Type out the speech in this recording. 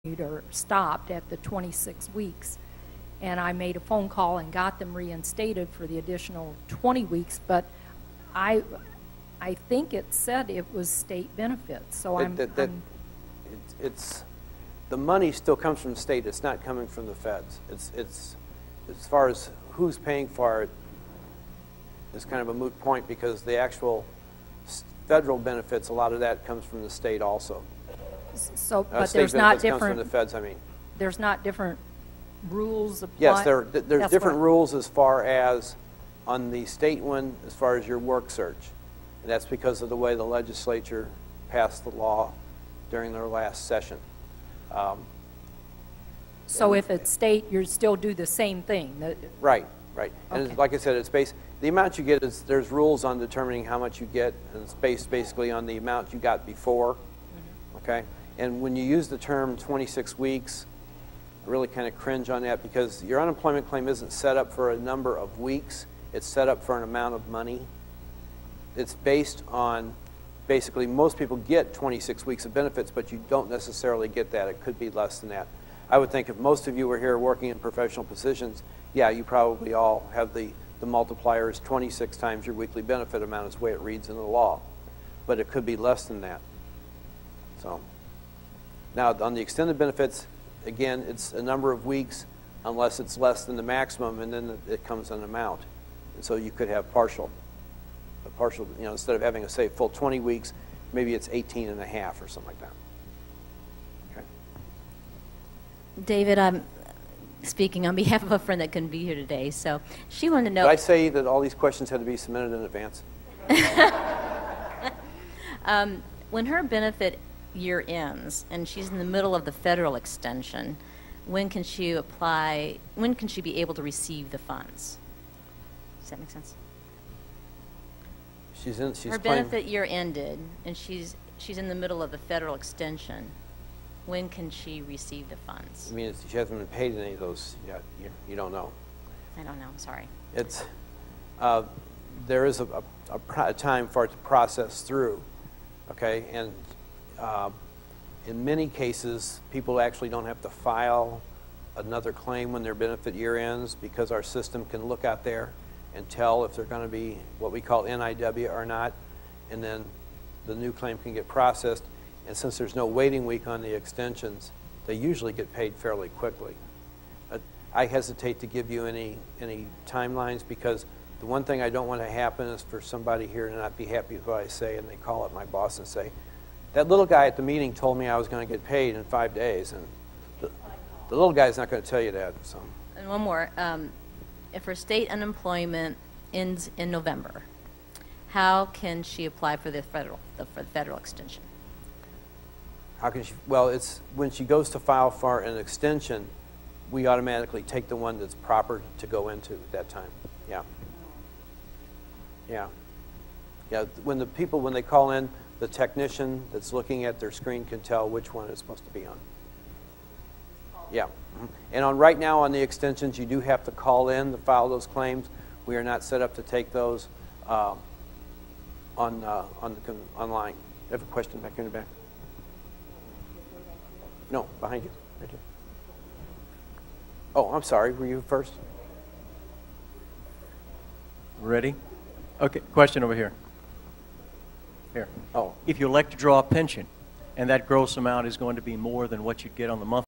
or stopped at the 26 weeks. And I made a phone call and got them reinstated for the additional 20 weeks, but I think it said it was state benefits. So it's the money still comes from the state. It's not coming from the feds. It's as far as who's paying for it is kind of a moot point, because the actual federal benefits, a lot of that comes from the state also. So, but there's not different. Comes from the feds. I mean, there's not different rules apply. Yes, there's different rules as far as on the state one, as far as your work search, and that's because of the way the legislature passed the law during their last session. So if it's state, you still do the same thing. Right, right. And Okay. like I said, it's based. The amount you get is, there's rules on determining how much you get, and it's based basically on the amount you got before. Okay. And when you use the term 26 weeks, I really kind of cringe on that, because your unemployment claim isn't set up for a number of weeks. It's set up for an amount of money. It's based on, basically, most people get 26 weeks of benefits, but you don't necessarily get that. It could be less than that. I would think if most of you were here working in professional positions, yeah, you probably all have the multiplier is 26 times your weekly benefit amount is the way it reads in the law. But it could be less than that. So now on the extended benefits, again, it's a number of weeks unless it's less than the maximum, and then it comes an amount. And so you could have a partial, you know, instead of having a, say, full 20 weeks, maybe it's 18 and a half or something like that. Okay. David, I'm speaking on behalf of a friend that couldn't be here today, so she wanted to know. Did I say that all these questions had to be submitted in advance? When her benefit year ends and she's in the middle of the federal extension, when can she apply, when can she be able to receive the funds? Does that make sense? Her benefit year ended and she's in the middle of the federal extension. When can she receive the funds? I mean, she hasn't been paid any of those yet. You don't know. I don't know. I'm sorry. It's there is a time for it to process through. Okay, and in many cases, people actually don't have to file another claim when their benefit year ends, because our system can look out there and tell if they're going to be what we call NIW or not, and then the new claim can get processed. And since there's no waiting week on the extensions, they usually get paid fairly quickly. I hesitate to give you any timelines, because the one thing I don't want to happen is for somebody here to not be happy with what I say, and they call up my boss and say, that little guy at the meeting told me I was going to get paid in 5 days, and the little guy's not going to tell you that. So. And one more, if her state unemployment ends in November, how can she apply for the federal extension? How can she? Well, it's when she goes to file for an extension, we automatically take the one that's proper to go into at that time. Yeah. Yeah. Yeah. When they call in, the technician that's looking at their screen can tell which one it's supposed to be on. Yeah. And right now on the extensions, you do have to call in to file those claims. We are not set up to take those online. You have a question back here in the back? No, behind you. Right here. Oh, I'm sorry. Were you first? Ready? Okay, question over here. Here. Oh. If you elect to draw a pension, and that gross amount is going to be more than what you'd get on the monthly